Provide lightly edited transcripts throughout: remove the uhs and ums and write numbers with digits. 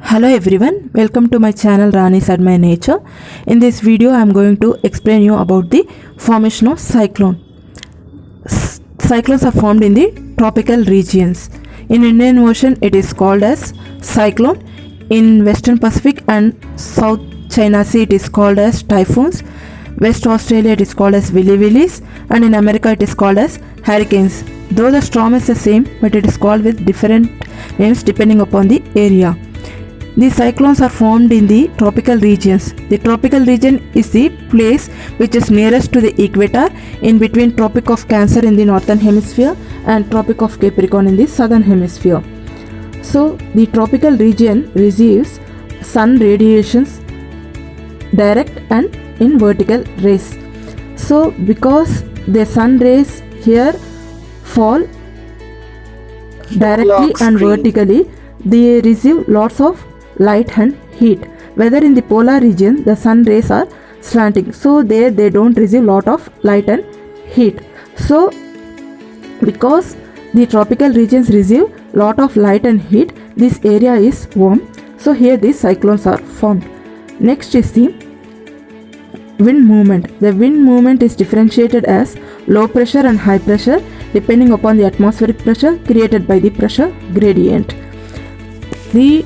Hello everyone, welcome to my channel Rani's Admire Nature. In this video I am going to explain you about the formation of cyclone. Cyclones are formed in the tropical regions. In Indian Ocean it is called as cyclone. In Western Pacific and South China Sea it is called as typhoons. West Australia it is called as willy willies, and in America it is called as hurricanes. Though the storm is the same, but it is called with different names depending upon the area. These cyclones are formed in the tropical regions. The tropical region is the place which is nearest to the equator, in between Tropic of Cancer in the northern hemisphere and Tropic of Capricorn in the southern hemisphere. So the tropical region receives sun radiations direct and in vertical rays. So because the sun rays here fall directly and vertically, they receive lots of light and heat. Whether in the polar region the sun rays are slanting, so there they don't receive lot of light and heat. So because the tropical regions receive lot of light and heat, this area is warm, so here these cyclones are formed. Next is the wind movement. The wind movement is differentiated as low pressure and high pressure depending upon the atmospheric pressure created by the pressure gradient. The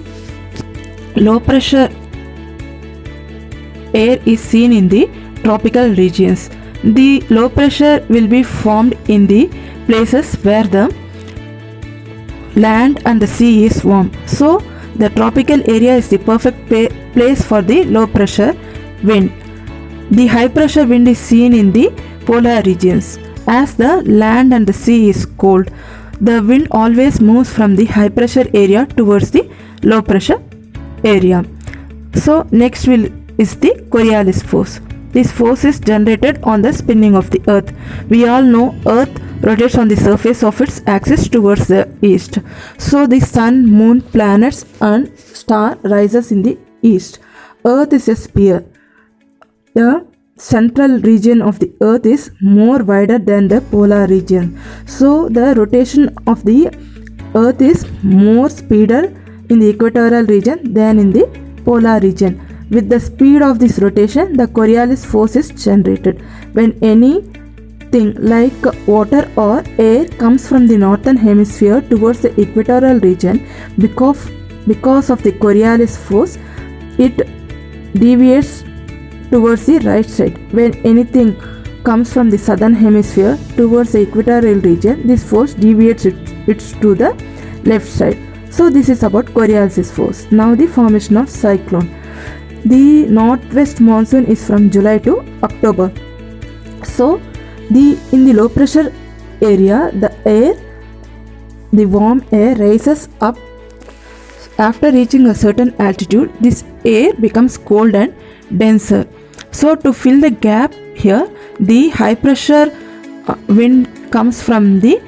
low pressure air is seen in the tropical regions. The low pressure will be formed in the places where the land and the sea is warm. So the tropical area is the perfect place for the low pressure wind. The high pressure wind is seen in the polar regions. As the land and the sea is cold, the wind always moves from the high pressure area towards the low pressure area. So next is the Coriolis force. This force is generated on the spinning of the earth. We all know earth rotates on the surface of its axis towards the east. So the sun, moon, planets and star rises in the east. Earth is a sphere. The central region of the earth is more wider than the polar region. So the rotation of the earth is more speeder in the equatorial region than in the polar region. With the speed of this rotation, the Coriolis force is generated. When anything like water or air comes from the northern hemisphere towards the equatorial region, because of the Coriolis force, it deviates towards the right side. When anything comes from the southern hemisphere towards the equatorial region, this force deviates it to the left side. So this is about Coriolis force. Now the formation of cyclone. The northwest monsoon is from July to October. So in the low pressure area, the warm air rises up. After reaching a certain altitude, this air becomes cold and denser. So to fill the gap here, the high pressure wind comes from the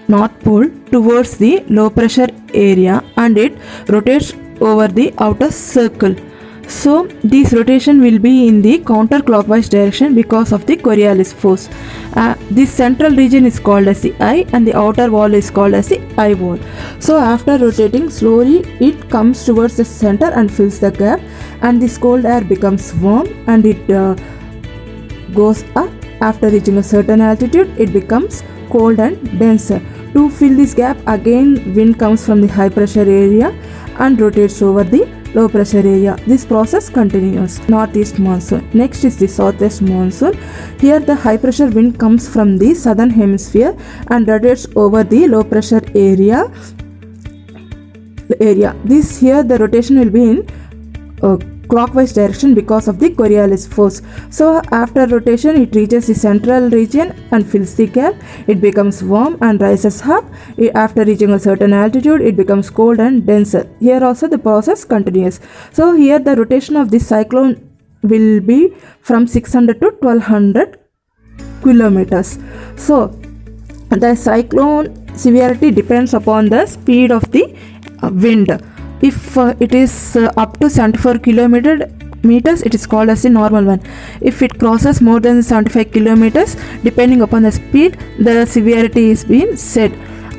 North Pole towards the low pressure area and it rotates over the outer circle. So this rotation will be in the counterclockwise direction because of the Coriolis force. This central region is called as the eye and the outer wall is called as the eye wall. So after rotating slowly, it comes towards the center and fills the gap, and this cold air becomes warm and it goes up. After reaching a certain altitude, it becomes cold and denser. To fill this gap, again wind comes from the high pressure area and rotates over the low pressure area. This process continues. Northeast monsoon. Next is the southwest monsoon. Here the high pressure wind comes from the southern hemisphere and rotates over the low pressure area. This here the rotation will be in clockwise direction because of the Coriolis force. So after rotation, it reaches the central region and fills the gap. It becomes warm and rises up. After reaching a certain altitude, it becomes cold and denser. Here also the process continues. So here the rotation of this cyclone will be from 600 to 1200 kilometers. So the cyclone severity depends upon the speed of the wind. If it is up to 74 meters, it is called as the normal one. If it crosses more than 75 kilometers, depending upon the speed, the severity is being said.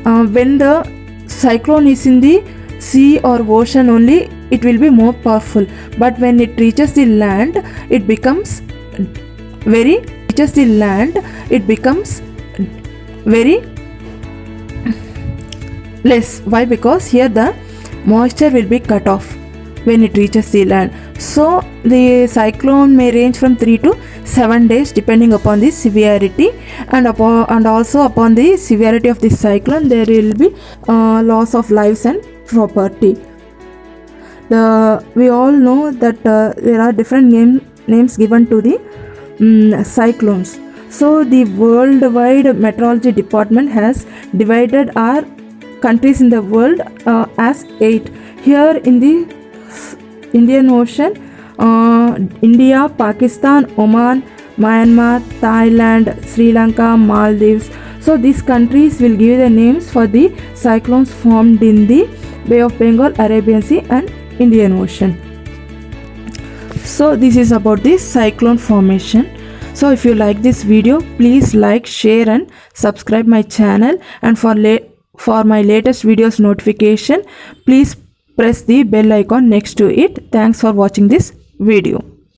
When the cyclone is in the sea or ocean only, it will be more powerful, but when it reaches the land it becomes very less. Why? Because here the moisture will be cut off when it reaches the land. So the cyclone may range from 3 to 7 days depending upon the severity, and also upon the severity of the cyclone there will be loss of lives and property. We all know that there are different names given to the cyclones. So the worldwide meteorology department has divided our countries in the world as 8. Here in the Indian Ocean, India, Pakistan, Oman, Myanmar, Thailand, Sri Lanka, Maldives. So these countries will give the names for the cyclones formed in the Bay of Bengal, Arabian Sea and Indian Ocean. So this is about this cyclone formation. So if you like this video, please like, share and subscribe my channel, and for my latest videos notification, please press the bell icon next to it. Thanks for watching this video.